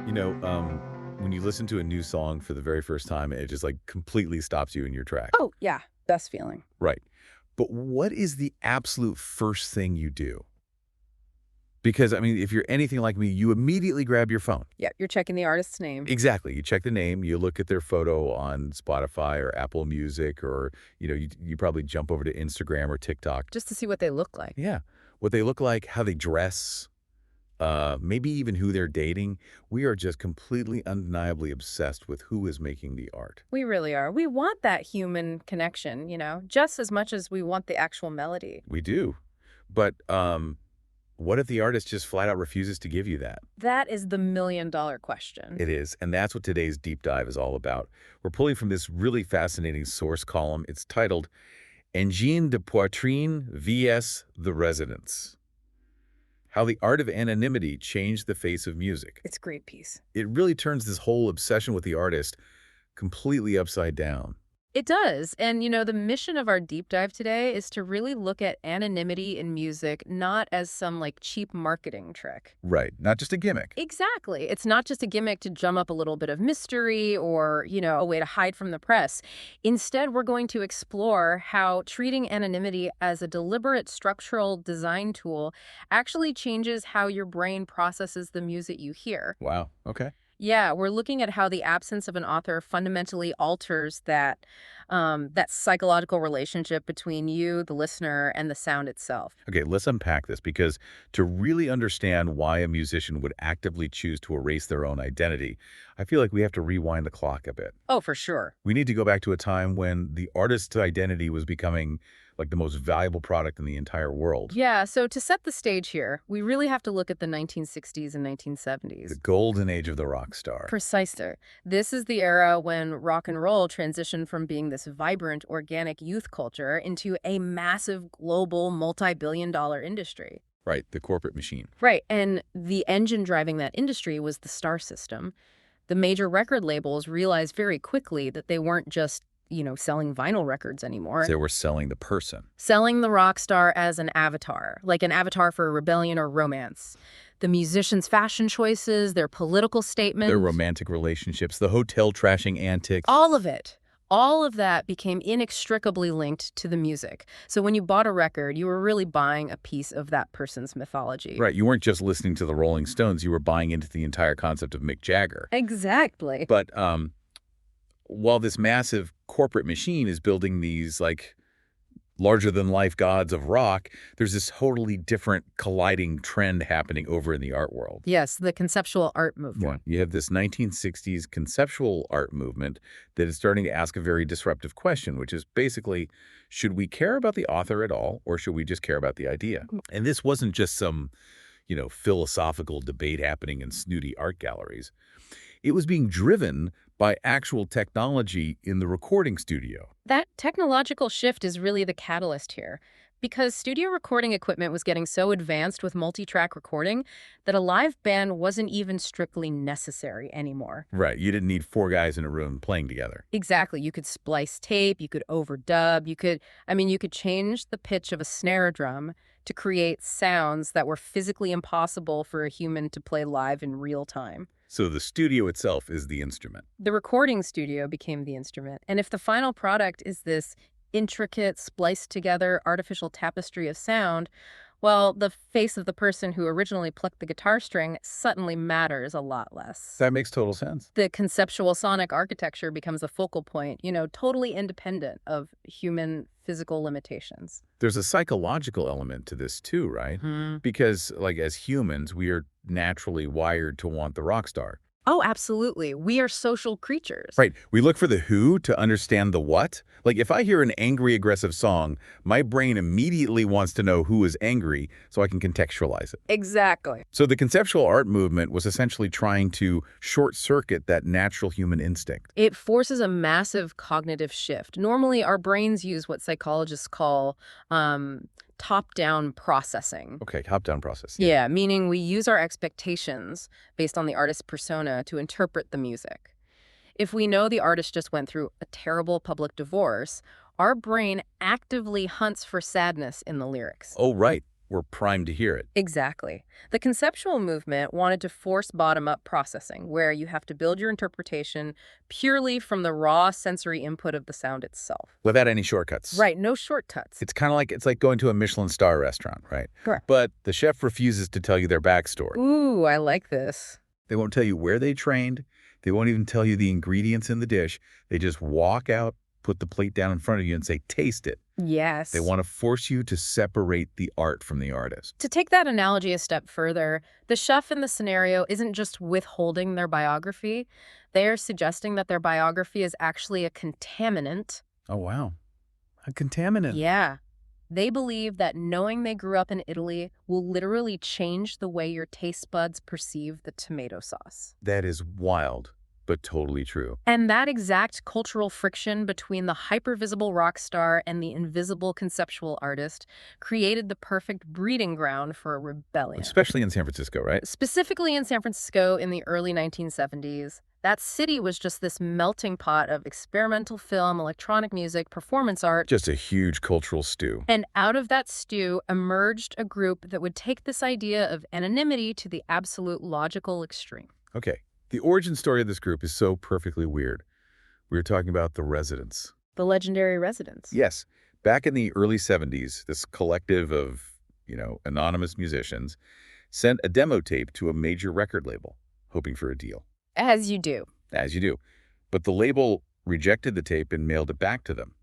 You know, when you listen to a new song for the very first time, it just like completely stops you in your tracks. Oh, yeah. Best feeling. Right. But what is the absolute first thing you do? Because, I mean, if you're anything like me, you immediately grab your phone. Yeah, you're checking the artist's name. Exactly. You check the name, you look at their photo on Spotify or Apple Music, or, you probably jump over to Instagram or TikTok. Just to see what they look like. Yeah. What they look like, how they dress, maybe even who they're dating. We are just completely undeniably obsessed with who is making the art. We really are. We want that human connection, just as much as we want the actual melody. We do. But what if the artist just flat out refuses to give you that? That is the million-dollar question. It is, and that's what today's deep dive is all about. We're pulling from this really fascinating source column. It's titled Angine de Poitrine vs. The Resonance: How the Art of Anonymity Changed the Face of Music. It's a great piece. It really turns this whole obsession with the artist completely upside down. It does. And, the mission of our deep dive today is to really look at anonymity in music, not as some cheap marketing trick. Right, not just a gimmick. Exactly. It's not just a gimmick to drum up a little bit of mystery or, a way to hide from the press. Instead, we're going to explore how treating anonymity as a deliberate structural design tool actually changes how your brain processes the music you hear. Wow, okay. Yeah, we're looking at how the absence of an author fundamentally alters that psychological relationship between you, the listener, and the sound itself. Okay, let's unpack this, because to really understand why a musician would actively choose to erase their own identity, I feel like we have to rewind the clock a bit. Oh, for sure. We need to go back to a time when the artist's identity was becoming like the most valuable product in the entire world. Yeah, so to set the stage here, we really have to look at the 1960s and 1970s. The golden age of the rock star. Precisely. This is the era when rock and roll transitioned from being this vibrant, organic youth culture into a massive, global, multi-billion-dollar industry. Right, the corporate machine. Right, and the engine driving that industry was the star system. The major record labels realized very quickly that they weren't just selling vinyl records anymore. They were selling the person. Selling the rock star as an avatar, like an avatar for rebellion or romance. The musicians' fashion choices, their political statements. Their romantic relationships, the hotel trashing antics. All of it. All of that became inextricably linked to the music. So when you bought a record, you were really buying a piece of that person's mythology. Right, you weren't just listening to the Rolling Stones, you were buying into the entire concept of Mick Jagger. Exactly. But while this massive corporate machine is building these larger-than-life gods of rock, there's this totally different colliding trend happening over in the art world. Yes, the conceptual art movement. You have this 1960s conceptual art movement that is starting to ask a very disruptive question, which is basically, should we care about the author at all, or should we just care about the idea? And this wasn't just some, philosophical debate happening in snooty art galleries. It was being driven by actual technology in the recording studio. That technological shift is really the catalyst here, because studio recording equipment was getting so advanced with multi-track recording that a live band wasn't even strictly necessary anymore. Right. You didn't need four guys in a room playing together. Exactly. You could splice tape, you could overdub, you could change the pitch of a snare drum to create sounds that were physically impossible for a human to play live in real time. So the studio itself is the instrument. The recording studio became the instrument. And if the final product is this intricate, spliced together artificial tapestry of sound, well, the face of the person who originally plucked the guitar string suddenly matters a lot less. That makes total sense. The conceptual sonic architecture becomes a focal point, totally independent of human physical limitations. There's a psychological element to this too, right? Because, as humans, we are naturally wired to want the rock star. Oh, absolutely. We are social creatures. Right. We look for the who to understand the what. If I hear an angry, aggressive song, my brain immediately wants to know who is angry so I can contextualize it. Exactly. So the conceptual art movement was essentially trying to short-circuit that natural human instinct. It forces a massive cognitive shift. Normally, our brains use what psychologists call top-down processing. Okay, top-down process. Yeah, meaning we use our expectations based on the artist's persona to interpret the music. If we know the artist just went through a terrible public divorce, our brain actively hunts for sadness in the lyrics. Oh, right. were primed to hear it. Exactly. The conceptual movement wanted to force bottom-up processing, where you have to build your interpretation purely from the raw sensory input of the sound itself. Without any shortcuts. Right, no shortcuts. It's like going to a Michelin star restaurant, right? Correct. But the chef refuses to tell you their backstory. Ooh, I like this. They won't tell you where they trained. They won't even tell you the ingredients in the dish. They just walk out, put the plate down in front of you and say, taste it. Yes. They want to force you to separate the art from the artist. To take that analogy a step further, the chef in the scenario isn't just withholding their biography. They are suggesting that their biography is actually a contaminant. Oh, wow. A contaminant. Yeah. They believe that knowing they grew up in Italy will literally change the way your taste buds perceive the tomato sauce. That is wild, but totally true. And that exact cultural friction between the hypervisible rock star and the invisible conceptual artist created the perfect breeding ground for a rebellion. Especially in San Francisco, right? Specifically in San Francisco in the early 1970s, that city was just this melting pot of experimental film, electronic music, performance art. Just a huge cultural stew. And out of that stew emerged a group that would take this idea of anonymity to the absolute logical extreme. Okay. The origin story of this group is so perfectly weird. We were talking about the Residents. The legendary Residents. Yes. Back in the early 70s, this collective of, anonymous musicians sent a demo tape to a major record label, hoping for a deal. As you do. As you do. But the label rejected the tape and mailed it back to them.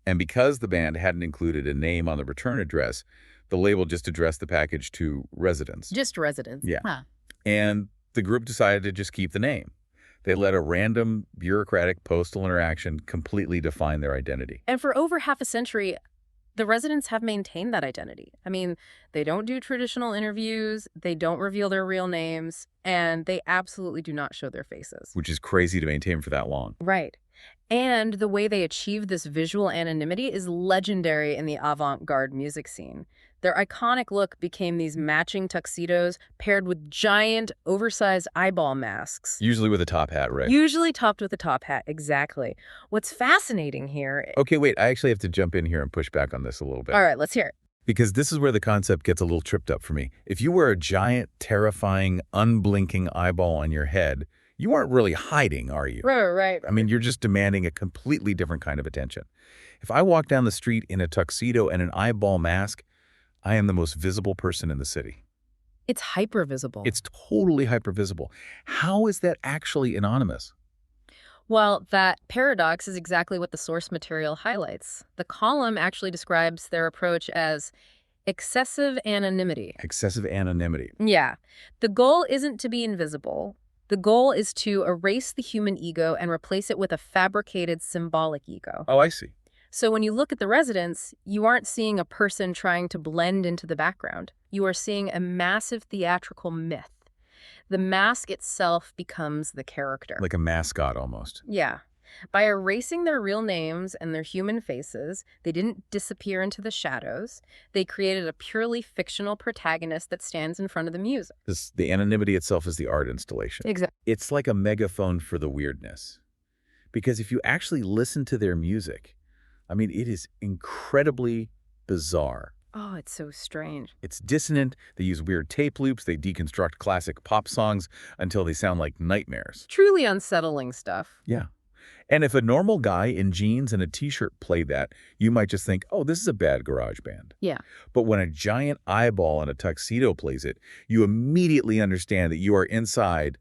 And because the band hadn't included a name on the return address, the label just addressed the package to Residents. Just Residents. Yeah. Huh. And the group decided to just keep the name. They let a random bureaucratic postal interaction completely define their identity. And for over half a century, the Residents have maintained that identity. I mean, they don't do traditional interviews, they don't reveal their real names, and they absolutely do not show their faces. Which is crazy to maintain for that long. Right. And the way they achieve this visual anonymity is legendary in the avant-garde music scene. Their iconic look became these matching tuxedos paired with giant, oversized eyeball masks. Usually with a top hat, right? Usually topped with a top hat, exactly. What's fascinating here... Okay, wait, I actually have to jump in here and push back on this a little bit. All right, let's hear it. Because this is where the concept gets a little tripped up for me. If you wear a giant, terrifying, unblinking eyeball on your head, you aren't really hiding, are you? Right. I mean, you're just demanding a completely different kind of attention. If I walk down the street in a tuxedo and an eyeball mask, I am the most visible person in the city. It's hyper-visible. It's totally hyper-visible. How is that actually anonymous? Well, that paradox is exactly what the source material highlights. The column actually describes their approach as excessive anonymity. Excessive anonymity. Yeah. The goal isn't to be invisible. The goal is to erase the human ego and replace it with a fabricated symbolic ego. Oh, I see. So when you look at the Residents, you aren't seeing a person trying to blend into the background. You are seeing a massive theatrical myth. The mask itself becomes the character. Like a mascot almost. Yeah. By erasing their real names and their human faces, they didn't disappear into the shadows. They created a purely fictional protagonist that stands in front of the music. The anonymity itself is the art installation. Exactly. It's like a megaphone for the weirdness. Because if you actually listen to their music, I mean, it is incredibly bizarre. Oh, it's so strange. It's dissonant. They use weird tape loops. They deconstruct classic pop songs until they sound like nightmares. Truly unsettling stuff. Yeah. And if a normal guy in jeans and a t-shirt played that, you might just think, oh, this is a bad garage band. Yeah. But when a giant eyeball in a tuxedo plays it, you immediately understand that you are inside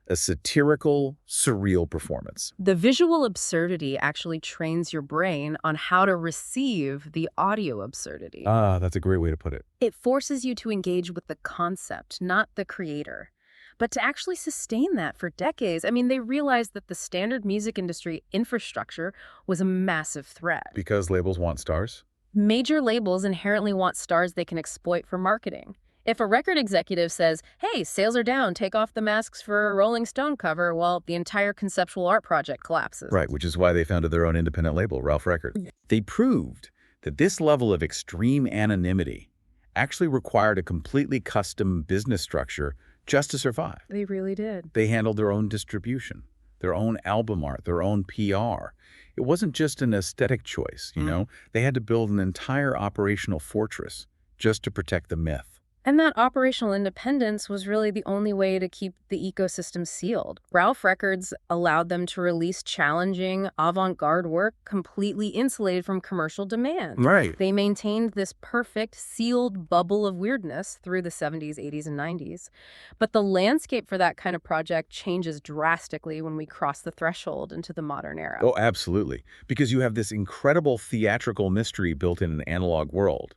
a satirical, surreal performance. The visual absurdity actually trains your brain on how to receive the audio absurdity. Ah, that's a great way to put it. It forces you to engage with the concept, not the creator. But to actually sustain that for decades, I mean, they realized that the standard music industry infrastructure was a massive threat. Because labels want stars? Major labels inherently want stars they can exploit for marketing. If a record executive says, hey, sales are down, take off the masks for a Rolling Stone cover, well, the entire conceptual art project collapses. Right, which is why they founded their own independent label, Ralph Records. They proved that this level of extreme anonymity actually required a completely custom business structure just to survive. They really did. They handled their own distribution, their own album art, their own PR. It wasn't just an aesthetic choice, you know? They had to build an entire operational fortress just to protect the myth. And that operational independence was really the only way to keep the ecosystem sealed. Ralph Records allowed them to release challenging, avant-garde work completely insulated from commercial demand. Right. They maintained this perfect, sealed bubble of weirdness through the 70s, 80s, and 90s. But the landscape for that kind of project changes drastically when we cross the threshold into the modern era. Oh, absolutely. Because you have this incredible theatrical mystery built in an analog world.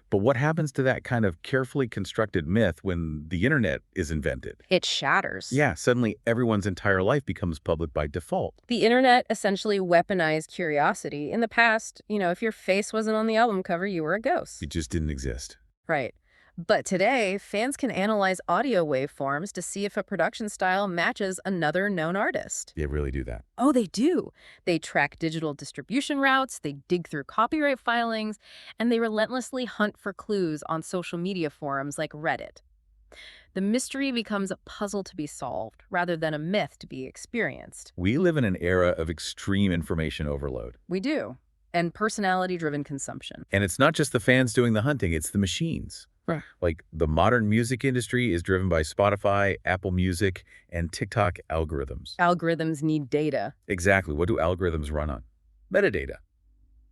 But what happens to that kind of carefully constructed myth when the internet is invented? It shatters. Yeah, suddenly everyone's entire life becomes public by default. The internet essentially weaponized curiosity. In the past, if your face wasn't on the album cover, you were a ghost. It just didn't exist. Right. But today, fans can analyze audio waveforms to see if a production style matches another known artist. They really do that. Oh, they do. They track digital distribution routes, they dig through copyright filings, and they relentlessly hunt for clues on social media forums like Reddit. The mystery becomes a puzzle to be solved rather than a myth to be experienced. We live in an era of extreme information overload. We do. And personality-driven consumption. And it's not just the fans doing the hunting, it's the machines. Right. Like, the modern music industry is driven by Spotify, Apple Music, and TikTok algorithms. Algorithms need data. Exactly. What do algorithms run on? Metadata.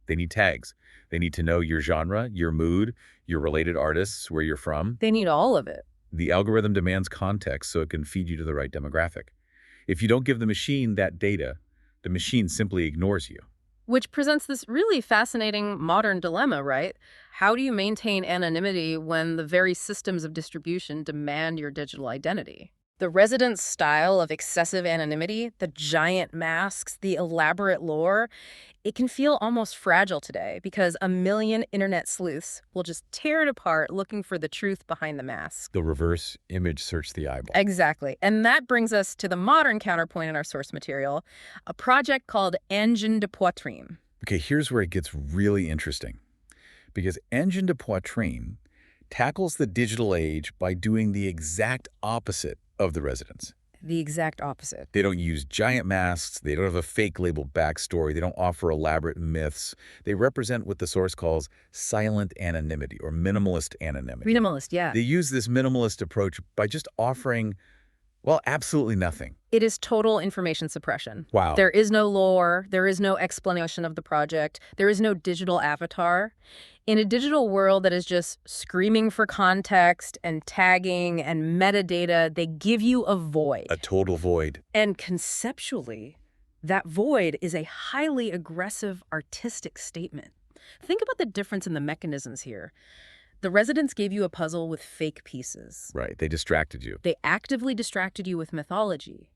They need tags. They need to know your genre, your mood, your related artists, where you're from. They need all of it. The algorithm demands context so it can feed you to the right demographic. If you don't give the machine that data, the machine simply ignores you. Which presents this really fascinating modern dilemma, right? How do you maintain anonymity when the very systems of distribution demand your digital identity? The resident style of excessive anonymity, the giant masks, the elaborate lore, it can feel almost fragile today because a million internet sleuths will just tear it apart looking for the truth behind the mask. The reverse image search the eyeball. Exactly. And that brings us to the modern counterpoint in our source material, a project called Angine de Poitrine. Okay, here's where it gets really interesting. Because Angine de Poitrine tackles the digital age by doing the exact opposite of the residents. The exact opposite. They don't use giant masks. They don't have a fake labeled backstory. They don't offer elaborate myths. They represent what the source calls silent anonymity or minimalist anonymity. Minimalist, yeah. They use this minimalist approach by just offering, well, absolutely nothing. It is total information suppression. Wow. There is no lore. There is no explanation of the project. There is no digital avatar. In a digital world that is just screaming for context and tagging and metadata, they give you a void. A total void. And conceptually, that void is a highly aggressive artistic statement. Think about the difference in the mechanisms here. The residents gave you a puzzle with fake pieces. Right. They distracted you. They actively distracted you with mythology.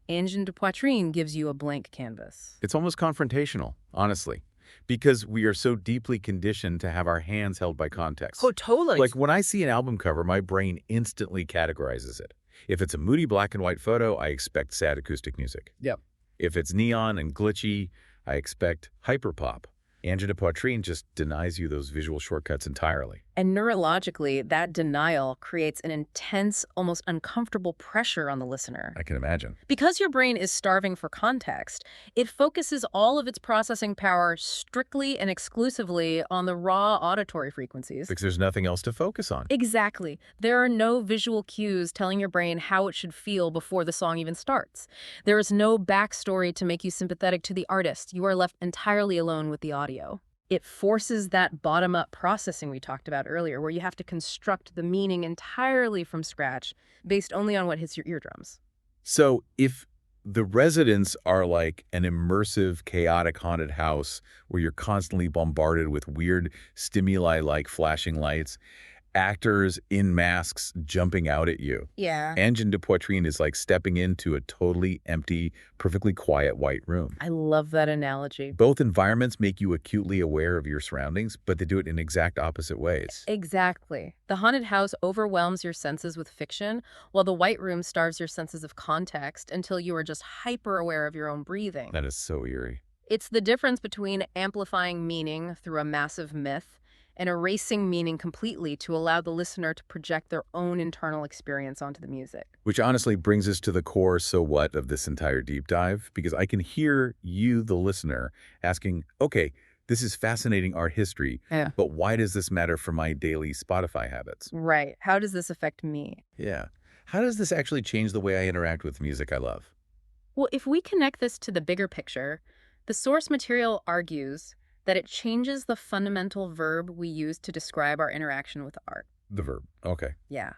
Angine de Poitrine gives you a blank canvas. It's almost confrontational, honestly, because we are so deeply conditioned to have our hands held by context. Oh, totally. Like when I see an album cover, my brain instantly categorizes it. If it's a moody black and white photo, I expect sad acoustic music. Yep. If it's neon and glitchy, I expect hyperpop. Angine de Poitrine just denies you those visual shortcuts entirely. And neurologically, that denial creates an intense, almost uncomfortable pressure on the listener. I can imagine. Because your brain is starving for context, it focuses all of its processing power strictly and exclusively on the raw auditory frequencies. Because there's nothing else to focus on. Exactly. There are no visual cues telling your brain how it should feel before the song even starts. There is no backstory to make you sympathetic to the artist. You are left entirely alone with the audio. It forces that bottom-up processing we talked about earlier, where you have to construct the meaning entirely from scratch, based only on what hits your eardrums. So if the residents are like an immersive, chaotic haunted house where you're constantly bombarded with weird stimuli like flashing lights, actors in masks jumping out at you. Yeah. Angine de Poitrine is like stepping into a totally empty, perfectly quiet white room. I love that analogy. Both environments make you acutely aware of your surroundings, but they do it in exact opposite ways. Exactly. The haunted house overwhelms your senses with fiction, while the white room starves your senses of context until you are just hyper aware of your own breathing. That is so eerie. It's the difference between amplifying meaning through a massive myth and erasing meaning completely to allow the listener to project their own internal experience onto the music. Which honestly brings us to the core so what of this entire deep dive, because I can hear you, the listener, asking, okay, This is fascinating art history, Yeah. but why does this matter for my daily Spotify habits? Right. How does this affect me? Yeah. How does this actually change the way I interact with music I love? Well, if we connect this to the bigger picture, the source material argues that it changes the fundamental verb we use to describe our interaction with art. The verb. Okay. Yeah.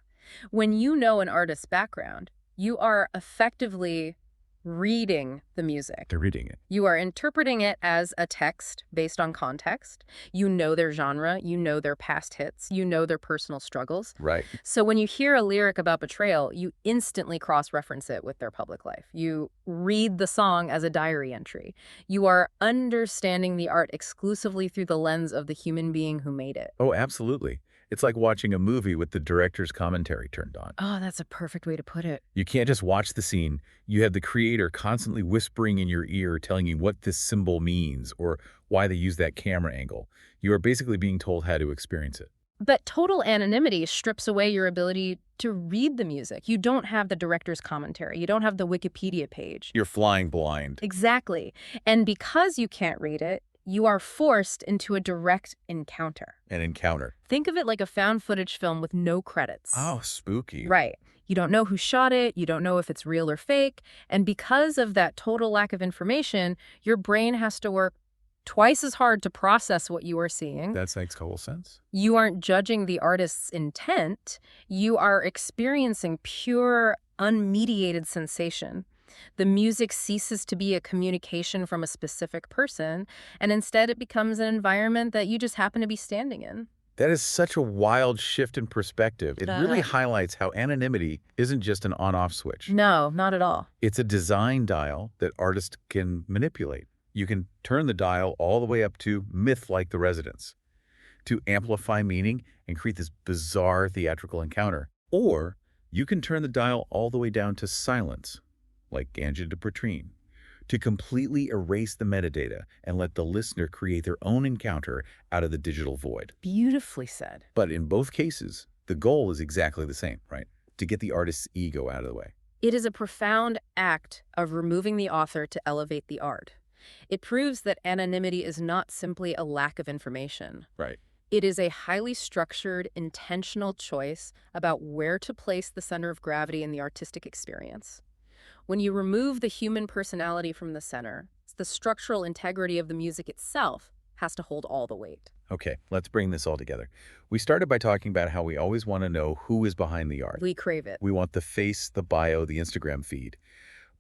When you know an artist's background, you are effectively reading the music. They're reading it. You are interpreting it as a text based on context. You know their genre, you know their past hits, you know their personal struggles. Right. So when you hear a lyric about betrayal, you instantly cross-reference it with their public life. You read the song as a diary entry. You are understanding the art exclusively through the lens of the human being who made it. Oh, absolutely. It's like watching a movie with the director's commentary turned on. Oh, that's a perfect way to put it. You can't just watch the scene. You have the creator constantly whispering in your ear, telling you what this symbol means or why they use that camera angle. You are basically being told how to experience it. But total anonymity strips away your ability to read the music. You don't have the director's commentary. You don't have the Wikipedia page. You're flying blind. Exactly. And because you can't read it, you are forced into a direct encounter. An encounter. Think of it like a found footage film with no credits. Oh, spooky. Right. You don't know who shot it. You don't know if it's real or fake. And because of that total lack of information, your brain has to work twice as hard to process what you are seeing. That makes total sense. You aren't judging the artist's intent. You are experiencing pure, unmediated sensation. The music ceases to be a communication from a specific person, and instead it becomes an environment that you just happen to be standing in. That is such a wild shift in perspective. It really highlights how anonymity isn't just an on-off switch. No, not at all. It's a design dial that artists can manipulate. You can turn the dial all the way up to myth like The Residents, to amplify meaning and create this bizarre theatrical encounter. Or you can turn the dial all the way down to silence, like Angine de Poitrine, to completely erase the metadata and let the listener create their own encounter out of the digital void. Beautifully said. But in both cases, the goal is exactly the same, right? To get the artist's ego out of the way. It is a profound act of removing the author to elevate the art. It proves that anonymity is not simply a lack of information. Right. It is a highly structured, intentional choice about where to place the center of gravity in the artistic experience. When you remove the human personality from the center, the structural integrity of the music itself has to hold all the weight. Okay, let's bring this all together. We started by talking about how we always want to know who is behind the art. We crave it. We want the face, the bio, the Instagram feed.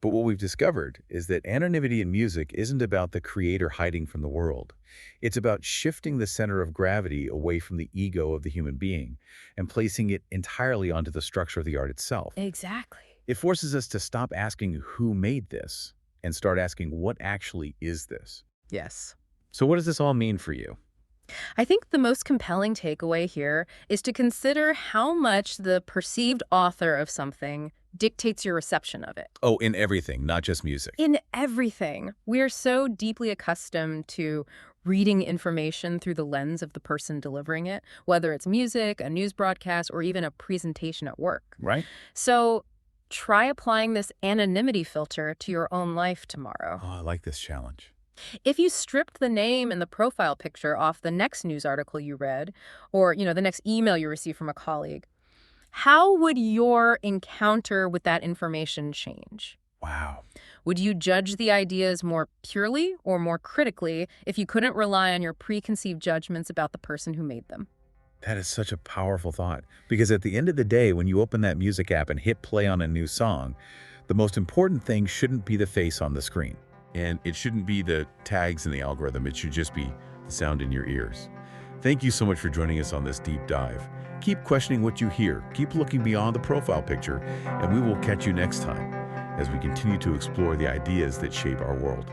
But what we've discovered is that anonymity in music isn't about the creator hiding from the world. It's about shifting the center of gravity away from the ego of the human being and placing it entirely onto the structure of the art itself. Exactly. It forces us to stop asking who made this and start asking what actually is this. Yes. So what does this all mean for you? I think the most compelling takeaway here is to consider how much the perceived author of something dictates your reception of it. Oh, in everything, not just music. In everything. We are so deeply accustomed to reading information through the lens of the person delivering it, whether it's music, a news broadcast, or even a presentation at work. Right? So try applying this anonymity filter to your own life tomorrow. Oh, I like this challenge. If you stripped the name and the profile picture off the next news article you read, or, the next email you received from a colleague, how would your encounter with that information change? Wow. Would you judge the ideas more purely or more critically if you couldn't rely on your preconceived judgments about the person who made them? That is such a powerful thought. Because at the end of the day, when you open that music app and hit play on a new song, the most important thing shouldn't be the face on the screen. And it shouldn't be the tags in the algorithm. It should just be the sound in your ears. Thank you so much for joining us on this deep dive. Keep questioning what you hear. Keep looking beyond the profile picture, and we will catch you next time as we continue to explore the ideas that shape our world.